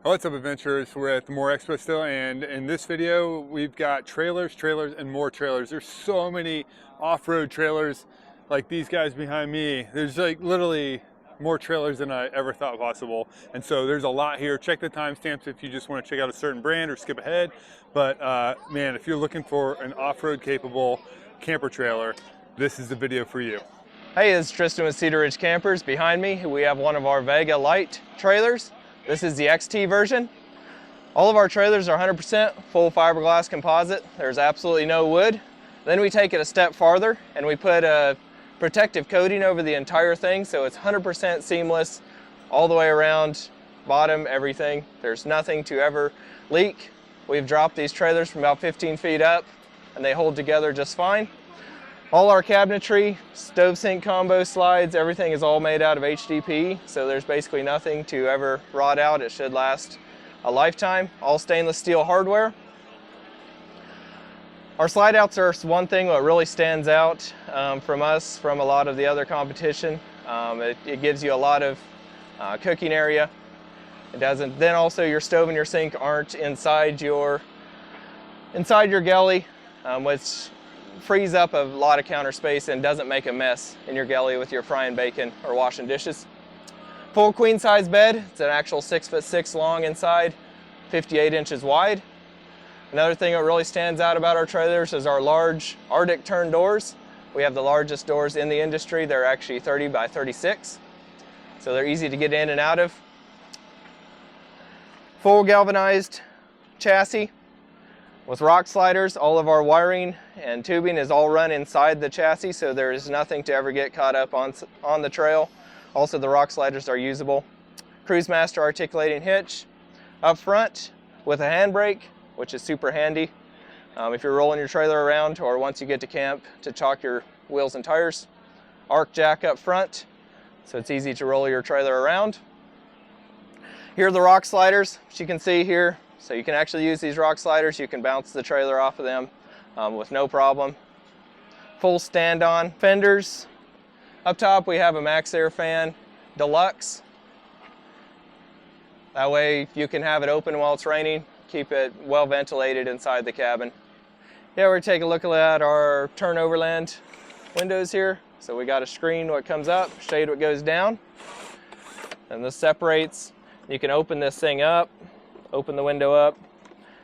What's up, adventurers? We're at the Expo still, and in this video we've got trailers, and more trailers. There's so many off-road trailers like these guys behind me. There's like literally more trailers than I ever thought possible, and so there's a lot here. Check the timestamps if you just want to check out a certain brand or skip ahead. But man, if you're looking for an off-road capable camper trailer, this is the video for you. Hey, it's Tristan with Cedar Ridge Campers. Behind me we have one of our Vega Light trailers. This is the XT version. All of our trailers are 100% full fiberglass composite. There's absolutely no wood. Then we take it a step farther and we put a protective coating over the entire thing, so it's 100% seamless all the way around, bottom, everything. There's nothing to ever leak. We've dropped these trailers from about 15 feet up and they hold together just fine. All our cabinetry, stove sink combo slides, everything is all made out of HDPE, so there's basically nothing to ever rot out. It should last a lifetime. All stainless steel hardware. Our slide outs are one thing that really stands out from us, from a lot of the other competition. It gives you a lot of cooking area. It doesn't. Then also your stove and your sink aren't inside your galley, which frees up a lot of counter space and doesn't make a mess in your galley with your frying bacon or washing dishes. Full queen size bed. It's an actual 6'6" long inside, 58 inches wide. Another thing that really stands out about our trailers is our large Arctic turn doors. We have the largest doors in the industry. They're actually 30 by 36, so they're easy to get in and out of. Full galvanized chassis with rock sliders. All of our wiring and tubing is all run inside the chassis, so there is nothing to ever get caught up on the trail. Also, the rock sliders are usable. Cruise Master articulating hitch up front with a handbrake, which is super handy if you're rolling your trailer around or once you get to camp to chalk your wheels and tires. Arc jack up front, so it's easy to roll your trailer around. Here are the rock sliders, which you can see here. So you can actually use these rock sliders. You can bounce the trailer off of them with no problem. Full stand-on fenders. Up top we have a Max Air fan Deluxe. That way you can have it open while it's raining. Keep it well ventilated inside the cabin. Yeah, we're taking a look at our turn Overland windows here. So we got a screen what comes up, shade what goes down. And this separates. You can open this thing up. Open the window up,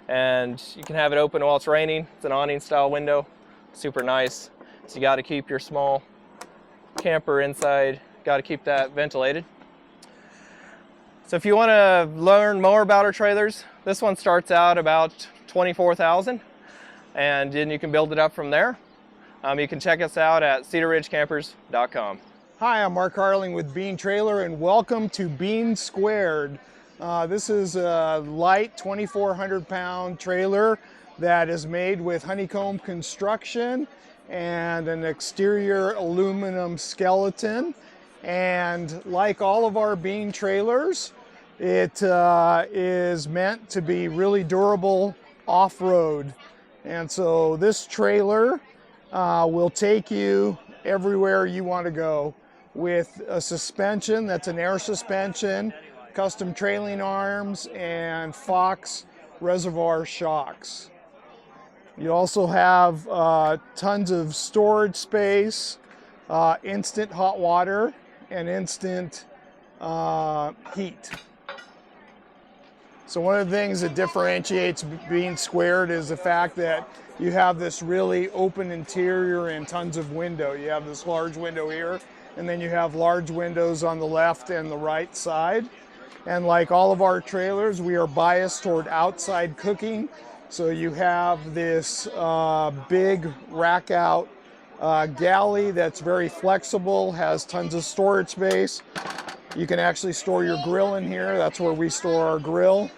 and you can have it open while it's raining. It's an awning style window, super nice. So you got to keep your small camper inside, got to keep that ventilated. So if you want to learn more about our trailers, this one starts out about $24,000, and then you can build it up from there. You can check us out at cedarridgecampers.com. Hi, I'm Mark Harling with Bean Trailer, and welcome to Bean Squared. This is a light 2,400 pound trailer that is made with honeycomb construction and an exterior aluminum skeleton. And like all of our Bean trailers, it is meant to be really durable off-road. And so this trailer will take you everywhere you want to go with a suspension that's an air suspension, custom trailing arms, and Fox reservoir shocks. You also have tons of storage space, instant hot water, and instant heat. So one of the things that differentiates Bean Squared is the fact that you have this really open interior and tons of window. You have this large window here, and then you have large windows on the left and the right side. And like all of our trailers, we are biased toward outside cooking. So you have this big rack out galley that's very flexible, has tons of storage space. You can actually store your grill in here. That's where we store our grill.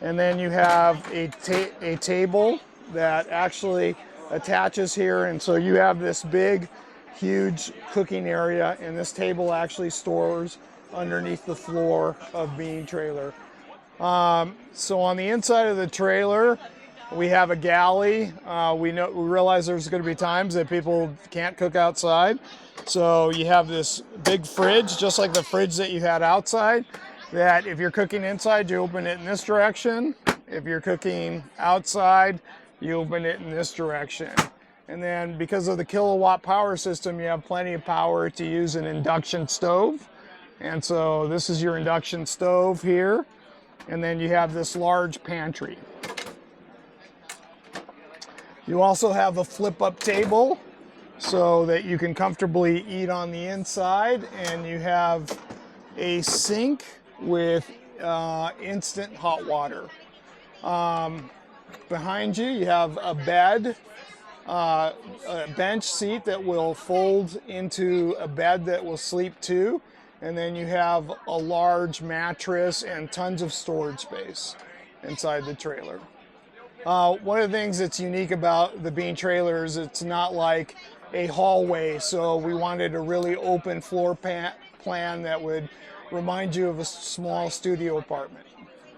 And then you have a table that actually attaches here. And so you have this big, huge cooking area, and this table actually stores underneath the floor of Bean Trailer. So on the inside of the trailer, we have a galley. We realize there's going to be times that people can't cook outside. So you have this big fridge, just like the fridge that you had outside. that if you're cooking inside, you open it in this direction. If you're cooking outside, you open it in this direction. And then because of the kilowatt power system, you have plenty of power to use an induction stove. And so this is your induction stove here. And then you have this large pantry. You also have a flip-up table so that you can comfortably eat on the inside. And you have a sink with instant hot water. Behind you, you have a bed, a bench seat that will fold into a bed that will sleep to, and then you have a large mattress and tons of storage space inside the trailer. One of the things that's unique about the Bean trailer is it's not like a hallway, so we wanted a really open floor plan that would remind you of a small studio apartment.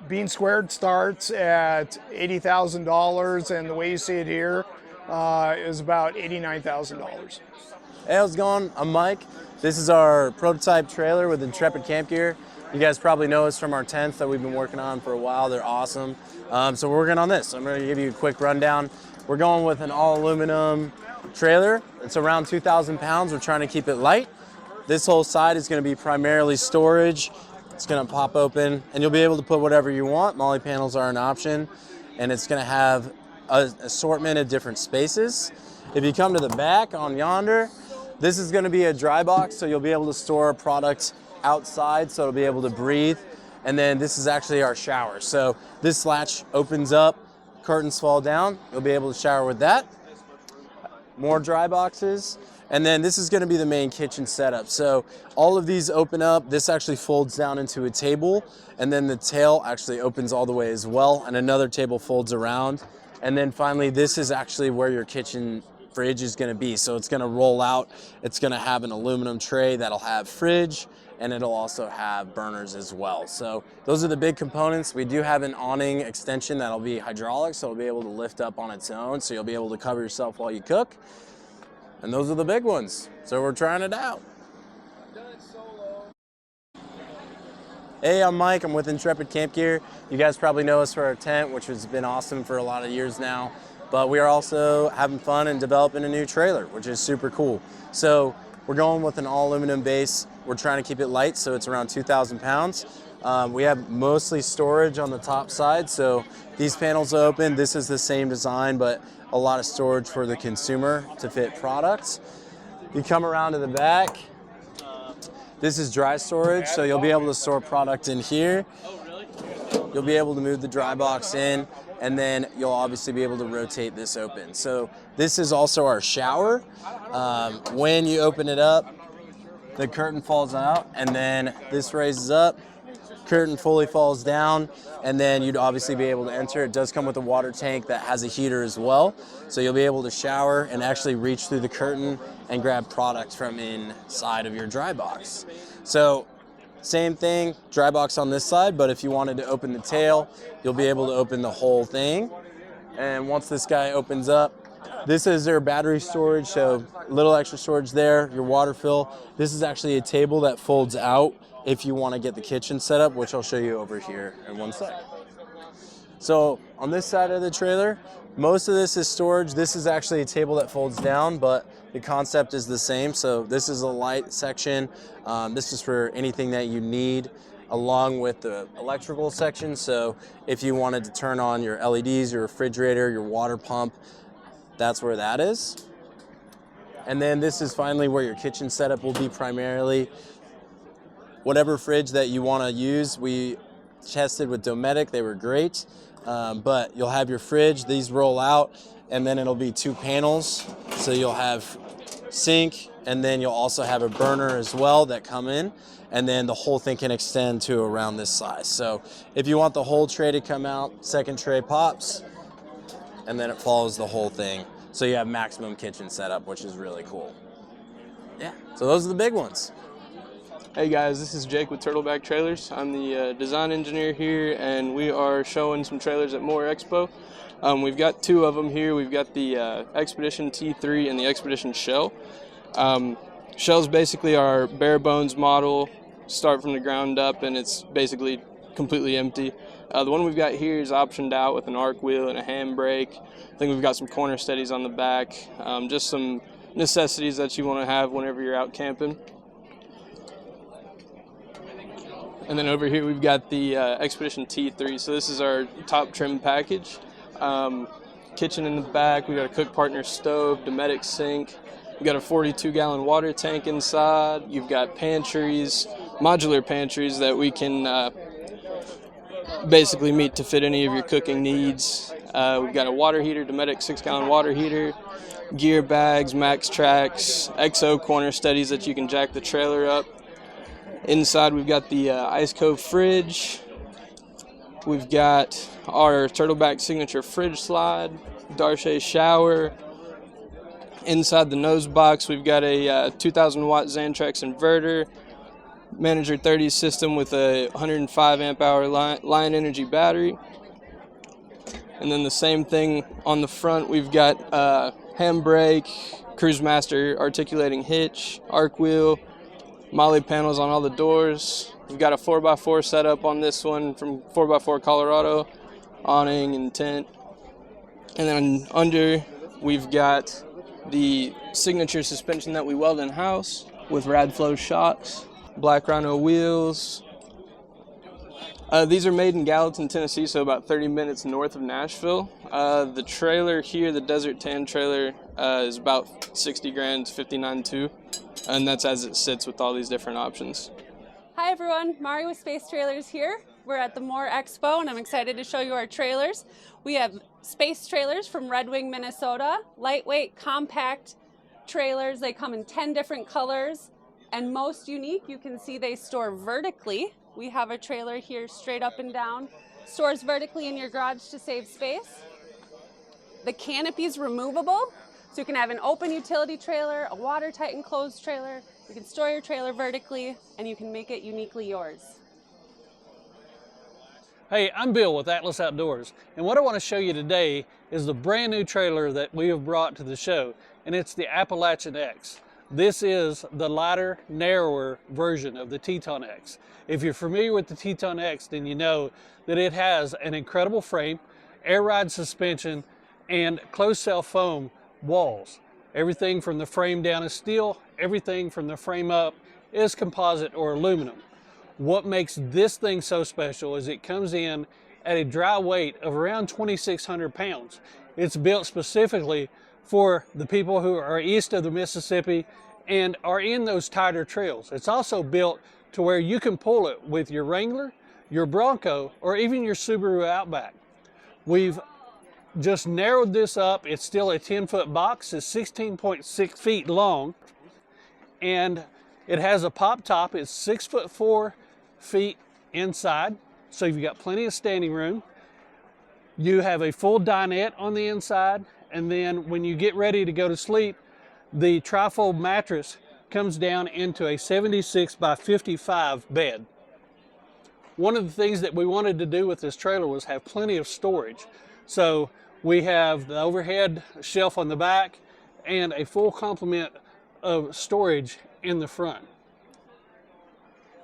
Bean Squared starts at $80,000, and the way you see it here is about $89,000. Hey, how's it going? I'm Mike. This is our prototype trailer with Intrepid camp gear. You guys probably know us from our tents that we've been working on for a while. They're awesome. So we're working on this. I'm going to give you a quick rundown. We're going with an all aluminum trailer. It's around 2,000 pounds. We're trying to keep it light. This whole side is going to be primarily storage. It's going to pop open and you'll be able to put whatever you want. Molly panels are an option, and it's going to have an assortment of different spaces. If you come to the back on yonder, this is going to be a dry box, so you'll be able to store product outside so it'll be able to breathe. And then this is actually our shower. So this latch opens up, curtains fall down, you'll be able to shower with that. More dry boxes. And then this is going to be the main kitchen setup. So all of these open up. This actually folds down into a table, and then the tail actually opens all the way as well, and another table folds around. And then finally, this is actually where your kitchen fridge is going to be. So it's going to roll out. It's going to have an aluminum tray that'll have fridge, and it'll also have burners as well. So those are the big components. We do have an awning extension that'll be hydraulic, so it'll be able to lift up on its own, so you'll be able to cover yourself while you cook. And those are the big ones. So we're trying it out. Hey, I'm Mike. I'm with Intrepid Camp Gear. You guys probably know us for our tent, which has been awesome for a lot of years now. But we are also having fun and developing a new trailer, which is super cool. So we're going with an all aluminum base. We're trying to keep it light, so it's around 2,000 pounds. We have mostly storage on the top side, so these panels are open. This is the same design, but a lot of storage for the consumer to fit products. You come around to the back. This is dry storage, so you'll be able to store product in here. You'll be able to move the dry box in, and then you'll obviously be able to rotate this open. So this is also our shower. When you open it up, the curtain falls out, and then this raises up. Curtain fully falls down, and then you'd obviously be able to enter. It does come with a water tank that has a heater as well, so you'll be able to shower and actually reach through the curtain and grab product from inside of your dry box. So same thing, dry box on this side, but if you wanted to open the tail, you'll be able to open the whole thing. And once this guy opens up, this is their battery storage, so a little extra storage there, your water fill. This is actually a table that folds out if you want to get the kitchen set up, which I'll show you over here in one sec. So on this side of the trailer, most of this is storage. This is actually a table that folds down, but the concept is the same. So this is a light section. This is for anything that you need, along with the electrical section. So if you wanted to turn on your LEDs, your refrigerator, your water pump, that's where that is. And then this is finally where your kitchen setup will be primarily. Whatever fridge that you want to use, we tested with Dometic, they were great. But you'll have your fridge, these roll out, and then it'll be 2 panels. So you'll have sink, and then you'll also have a burner as well that come in, and then the whole thing can extend to around this size. So if you want the whole tray to come out, second tray pops, and then it follows the whole thing. So you have maximum kitchen setup, which is really cool. Yeah, so those are the big ones. Hey guys, this is Jake with Turtleback Trailers. I'm the design engineer here, and we are showing some trailers at More Expo. We've got 2 of them here. We've got the Expedition T3 and the Expedition Shell. Shell's basically our bare bones model. start from the ground up, and it's basically completely empty. The one we've got here is optioned out with an arc wheel and a handbrake. I think we've got some corner steadies on the back, just some necessities that you want to have whenever you're out camping. And then over here we've got the Expedition T3. So this is our top trim package. Kitchen in the back. We got a cook partner stove, Dometic sink. We've got a 42-gallon water tank inside. You've got pantries, modular pantries that we can basically meet to fit any of your cooking needs. We've got a water heater, Dometic 6-gallon water heater, gear bags, max tracks, XO corner steadies that you can jack the trailer up. Inside we've got the Ice Cove fridge. We've got our Turtleback signature fridge slide, Darche shower. Inside the nose box we've got a 2,000 watt Xantrex inverter, Manager 30 system with a 105 amp hour Lion Energy battery. And then the same thing on the front, we've got handbrake, Cruise Master articulating hitch, arc wheel, Molly panels on all the doors. We've got a 4x4 setup on this one from 4x4 Colorado, awning and tent. And then under, we've got the signature suspension that we weld in-house with Radflow shocks, Black Rhino wheels. These are made in Gallatin, Tennessee, so about 30 minutes north of Nashville. The trailer here, the Desert Tan trailer, is about 60 grand, 59.2, and that's as it sits with all these different options. Hi everyone, Mari with Space Trailers here. We're at the Moore Expo and I'm excited to show you our trailers. We have space trailers from Red Wing, Minnesota. Lightweight, compact trailers. They come in 10 different colors. And most unique, you can see they store vertically. We have a trailer here straight up and down. Stores vertically in your garage to save space. The canopy's removable, so you can have an open utility trailer, a watertight enclosed trailer. You can store your trailer vertically, and you can make it uniquely yours. Hey, I'm Bill with Atlas Outdoors, and what I want to show you today is the brand new trailer that we have brought to the show, and it's the Appalachian X. This is the lighter, narrower version of the Teton X. If you're familiar with the Teton X, then you know that it has an incredible frame, air ride suspension, and closed cell foam walls. Everything from the frame down is steel, everything from the frame up is composite or aluminum. What makes this thing so special is it comes in at a dry weight of around 2,600 pounds. It's built specifically for the people who are east of the Mississippi and are in those tighter trails. It's also built to where you can pull it with your Wrangler, your Bronco, or even your Subaru Outback. We've just narrowed this up. It's still a 10-foot box. It's 16.6 feet long, and it has a pop top. It's 6'4" inside, so you've got plenty of standing room. You have a full dinette on the inside, and then when you get ready to go to sleep, the trifold mattress comes down into a 76 by 55 bed. One of the things that we wanted to do with this trailer was have plenty of storage. So we have the overhead shelf on the back and a full complement of storage in the front.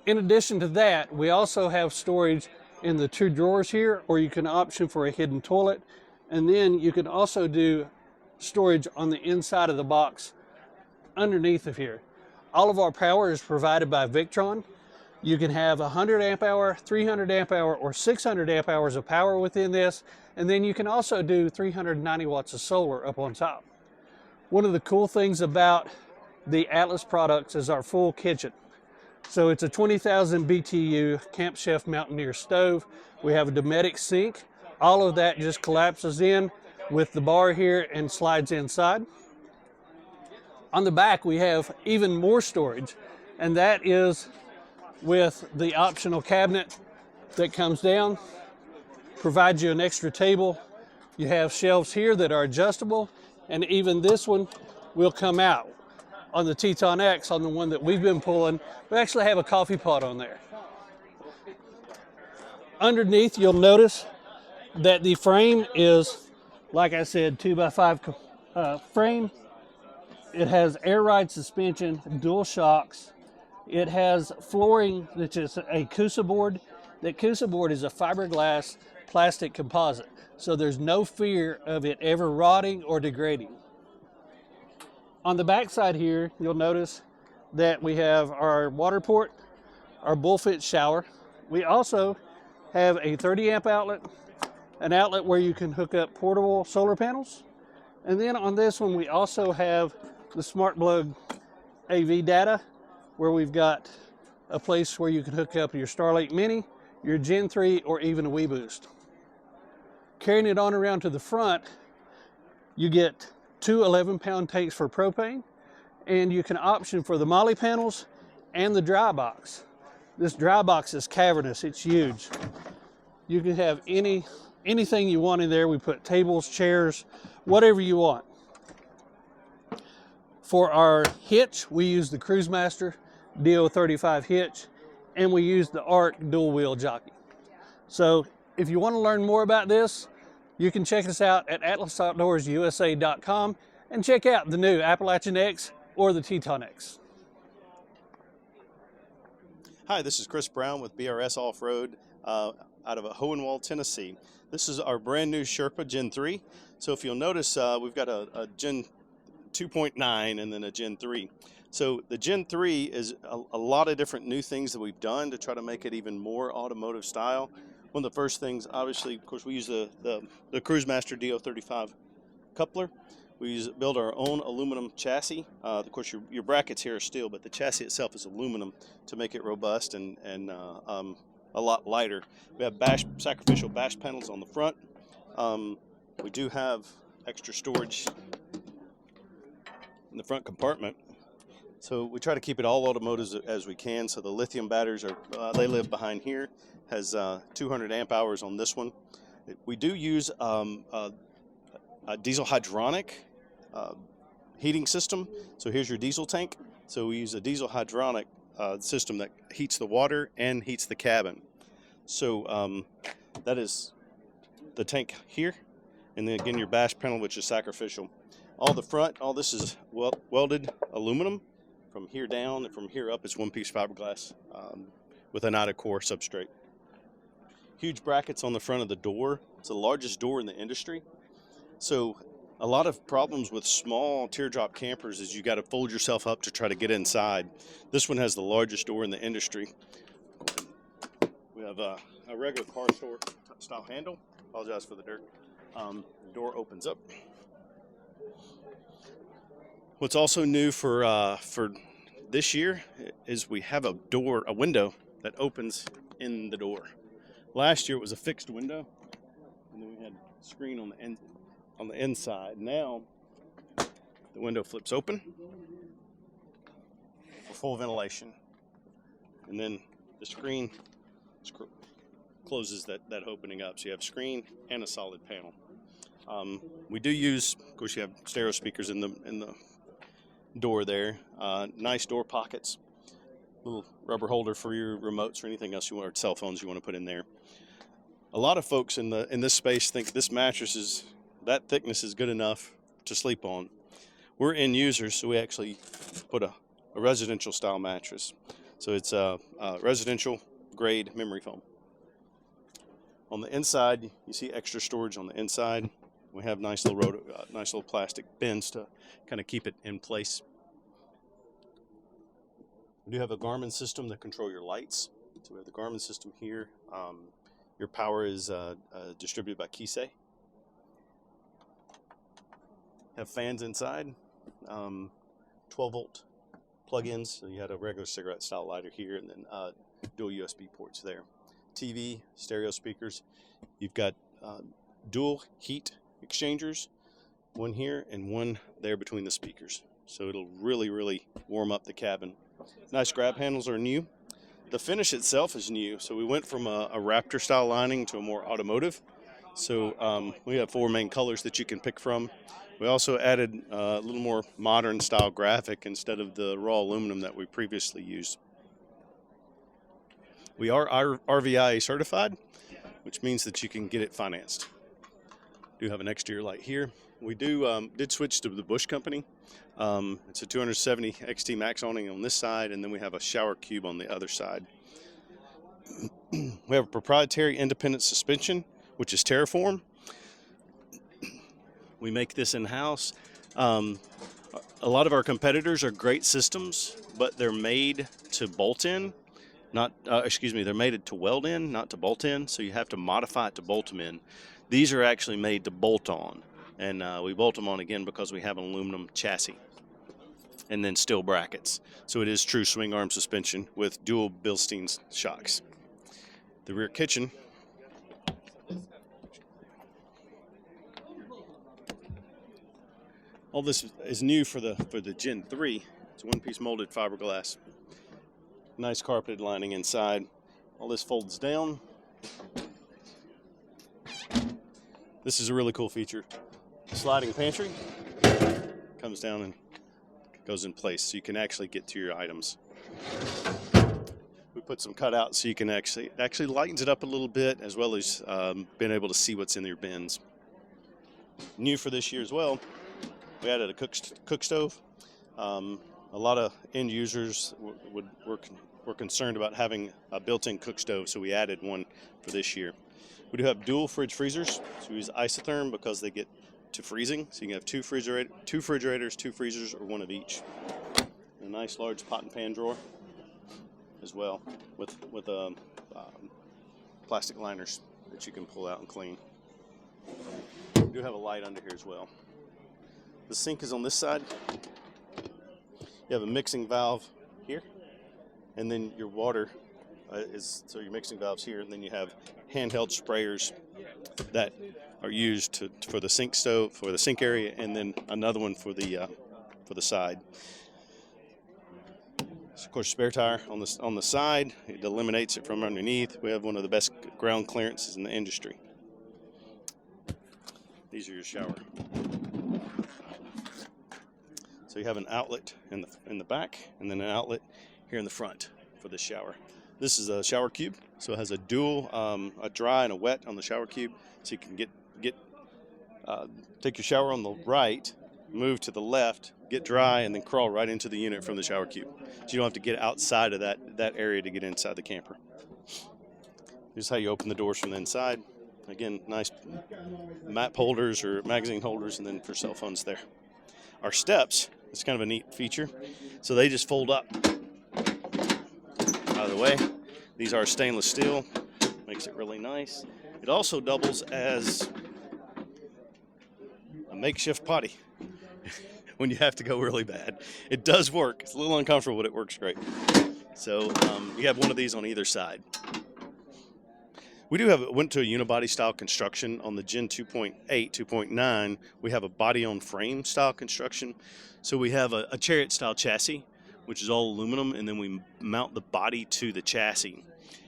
In addition to that, we also have storage in the 2 drawers here, or you can option for a hidden toilet. And then you can also do storage on the inside of the box underneath of here. All of our power is provided by Victron. You can have 100 amp hour, 300 amp hour, or 600 amp hours of power within this. And then you can also do 390 watts of solar up on top. One of the cool things about the Atlas products is our full kitchen. So it's a 20,000 BTU Camp Chef Mountaineer stove. We have a Dometic sink. All of that just collapses in with the bar here and slides inside. On the back we have even more storage, and that is with the optional cabinet that comes down, provides you an extra table. You have shelves here that are adjustable, and even this one will come out. On the Teton X, on the one that we've been pulling, we actually have a coffee pot on there. Underneath, you'll notice that the frame is, like I said, 2x5 frame. It has air ride suspension, dual shocks. It has flooring which is a Cusa board. That Cusa board is a fiberglass plastic composite, so there's no fear of it ever rotting or degrading. On the back side here, you'll notice that we have our water port, our bullfit shower. We also have a 30 amp outlet, an outlet where you can hook up portable solar panels. And then on this one, we also have the smart plug AV data, where we've got a place where you can hook up your Starlink Mini, your Gen 3, or even a WeBoost. Carrying it on around to the front, you get two 11-pound tanks for propane, and you can option for the molly panels and the dry box. This dry box is cavernous, it's huge. You can have anything you want in there. We put tables, chairs, whatever you want. For our hitch, we use the Cruisemaster DO35 hitch, and we use the ARC dual wheel jockey. So if you want to learn more about this, you can check us out at atlasoutdoorsusa.com and check out the new Appalachian X or the Teton X. Hi, this is Chris Brown with BRS Offroad out of Hohenwald, Tennessee. This is our brand new Sherpa Gen 3. So if you'll notice, we've got a Gen 2.9 and then a Gen 3. So the Gen 3 is a lot of different new things that we've done to try to make it even more automotive style. One of the first things, obviously, of course, we use the Cruisemaster DO35 coupler. We build our own aluminum chassis. Of course, your brackets here are steel, but the chassis itself is aluminum to make it robust and a lot lighter. We have sacrificial bash panels on the front. We do have extra storage in the front compartment. So we try to keep it all automotive as we can. So the lithium batteries they live behind here. Has 200 amp hours on this one. We do use a diesel hydronic heating system. So here's your diesel tank. So we use a diesel hydronic system that heats the water and heats the cabin. So that is the tank here. And then again, your bash panel, which is sacrificial. All the front, all this is welded aluminum. From here down and from here up, it's one-piece fiberglass with an outer core substrate. Huge brackets on the front of the door. It's the largest door in the industry. So a lot of problems with small teardrop campers is you got to fold yourself up to try to get inside. This one has the largest door in the industry. We have a regular car store style handle. Apologize for the dirt. The door opens up. What's also new for this year is we have a window that opens in the door. Last year it was a fixed window, and then we had a screen on the inside. Now the window flips open for full ventilation, and then the screen closes that opening up. So you have screen and a solid panel. We do use, of course, you have stereo speakers in the door there. Nice door pockets. Little rubber holder for your remotes or anything else you want, or cell phones you want to put in there. A lot of folks in this space think this mattress that thickness is good enough to sleep on. We're end users, so we actually put a residential style mattress. So it's a residential grade memory foam. On the inside, you see extra storage on the inside. We have nice little plastic bins to kind of keep it in place. We do have a Garmin system that control your lights. So we have the Garmin system here. Your power is distributed by Kisei. Have fans inside, 12-volt plug-ins. So you had a regular cigarette style lighter here, and then dual USB ports there. TV, stereo speakers. You've got dual heat exchangers, one here and one there between the speakers. So it'll really, really warm up the cabin. Nice grab handles are new. The finish itself is new. So we went from a Raptor style lining to a more automotive. So we have 4 main colors that you can pick from. We also added a little more modern style graphic instead of the raw aluminum that we previously used. We are RVIA certified, which means that you can get it financed. Do have an exterior light here. We did switch to the Bush Company. It's a 270 XT Max awning on this side, and then we have a shower cube on the other side. We have a proprietary independent suspension, which is Terraform. We make this in-house. A lot of our competitors are great systems, but they're made to bolt in, they're made to weld in, not to bolt in, so you have to modify it to bolt them in. These are actually made to bolt on, and we bolt them on again because we have an aluminum chassis and then steel brackets. So it is true swing arm suspension with dual Bilstein shocks. The rear kitchen all this is new for the Gen 3. It's one-piece molded fiberglass. Nice carpeted lining inside. All this folds down. This is a really cool feature. Sliding pantry comes down and goes in place, so you can actually get to your items. We put some cutouts so you can actually lightens it up a little bit, as well as being able to see what's in your bins. New for this year as well, we added a cook stove. A lot of end users were concerned about having a built-in cook stove, so we added one for this year. We do have dual fridge freezers, so we use isotherm because they get to freezing. So you can have two refrigerators, two freezers, or one of each. And a nice large pot and pan drawer as well, with plastic liners that you can pull out and clean. We do have a light under here as well. The sink is on this side. You have a mixing valve here, and then your water so your mixing valve's here, and then you have handheld sprayers that are used for the sink stove, for the sink area, and then another one for the side. So of course, spare tire on the side. It eliminates it from underneath. We have one of the best ground clearances in the industry. These are your shower. So you have an outlet in the back, and then an outlet here in the front for the shower. This is a shower cube, so it has a dual, a dry and a wet on the shower cube, so you can take your shower on the right, move to the left, get dry, and then crawl right into the unit from the shower cube. So you don't have to get outside of that area to get inside the camper. This is how you open the doors from the inside. Again, nice map holders or magazine holders, and then for cell phones there. Our steps, it's kind of a neat feature. So they just fold up out of the way. These are stainless steel, makes it really nice. It also doubles as a makeshift potty when you have to go really bad. It does work. It's a little uncomfortable, but it works great. So you have one of these on either side. We went to a unibody style construction on the Gen 2.8, 2.9. We have a body on frame style construction. So we have a chariot style chassis, which is all aluminum, and then we mount the body to the chassis.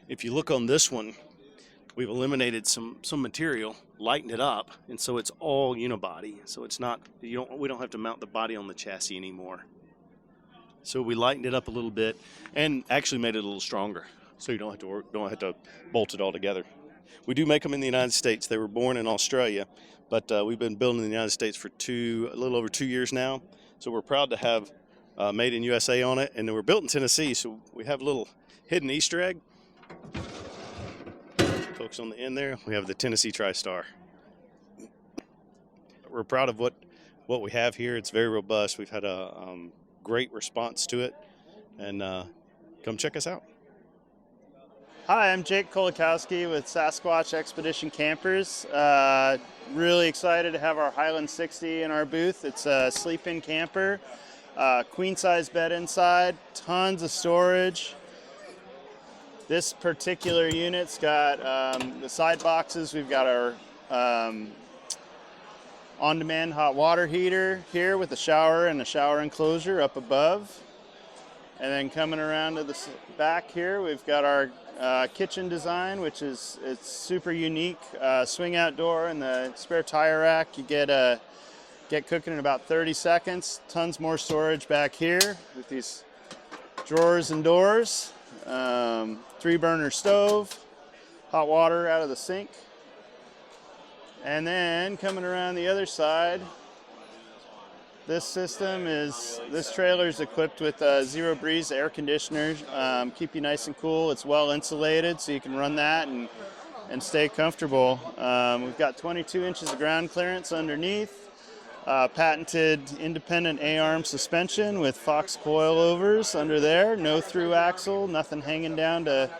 If you look on this one, we've eliminated some material, lightened it up, and so it's all unibody. So it's not, we don't have to mount the body on the chassis anymore. So we lightened it up a little bit and actually made it a little stronger, so you don't have to bolt it all together. We do make them in the United States. They were born in Australia, but we've been building in the United States for a little over 2 years now. So we're proud to have Made in USA on it, and they were built in Tennessee, so we have a little hidden Easter egg. Focus on the end there. We have the Tennessee TriStar. We're proud of what we have here. It's very robust. We've had a great response to it, and come check us out. Hi, I'm Jake Kolakowski with Sasquatch Expedition Campers. Really excited to have our Highland 60 in our booth. It's a sleep-in camper, queen-size bed inside, tons of storage. This particular unit's got the side boxes. We've got our on-demand hot water heater here with a shower and a shower enclosure up above. And then coming around to the back here, we've got our kitchen design, which it's super unique. Swing out door and the spare tire rack. You get cooking in about 30 seconds. Tons more storage back here with these drawers and doors. 3-burner stove, hot water out of the sink. And then coming around the other side, This trailer is equipped with zero breeze air conditioner, keep you nice and cool. It's well insulated, so you can run that and stay comfortable. We've got 22 inches of ground clearance underneath, patented independent A-arm suspension with Fox coilovers under there, no through axle, nothing hanging down to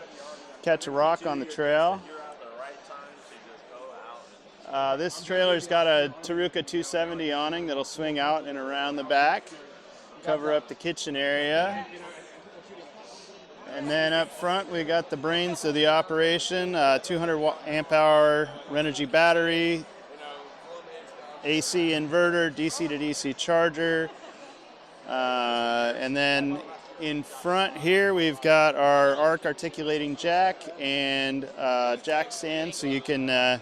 catch a rock on the trail. This trailer's got a Taruka 270 awning that'll swing out and around the back, cover up the kitchen area. And then up front we got the brains of the operation, 200 amp hour Renogy battery, AC inverter, DC to DC charger. And then in front here we've got our arc articulating jack and jack stand, so you can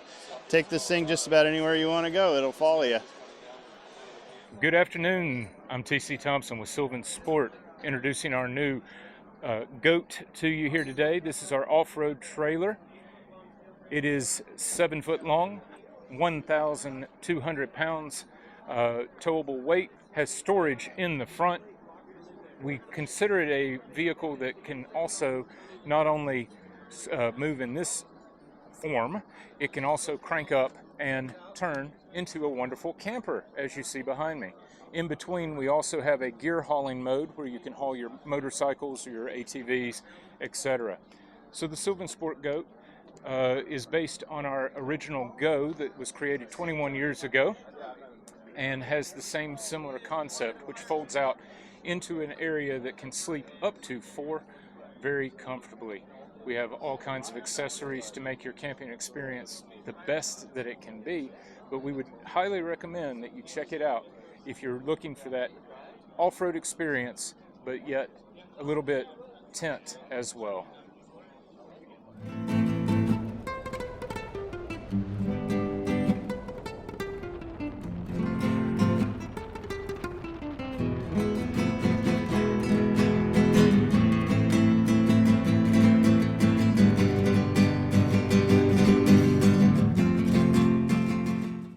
take this thing just about anywhere you want to go. It'll follow you. Good afternoon. I'm TC Thompson with SylvanSport, introducing our new goat to you here today. This is our off-road trailer. It is 7 foot long, 1,200 pounds towable weight, has storage in the front. We consider it a vehicle that can also not only move in this form, it can also crank up and turn into a wonderful camper, as you see behind me. In between, we also have a gear hauling mode where you can haul your motorcycles or your ATVs, etc. So the SylvanSport Goat is based on our original Go that was created 21 years ago and has the same similar concept, which folds out into an area that can sleep up to 4 very comfortably. We have all kinds of accessories to make your camping experience the best that it can be, but we would highly recommend that you check it out if you're looking for that off-road experience, but yet a little bit tent as well.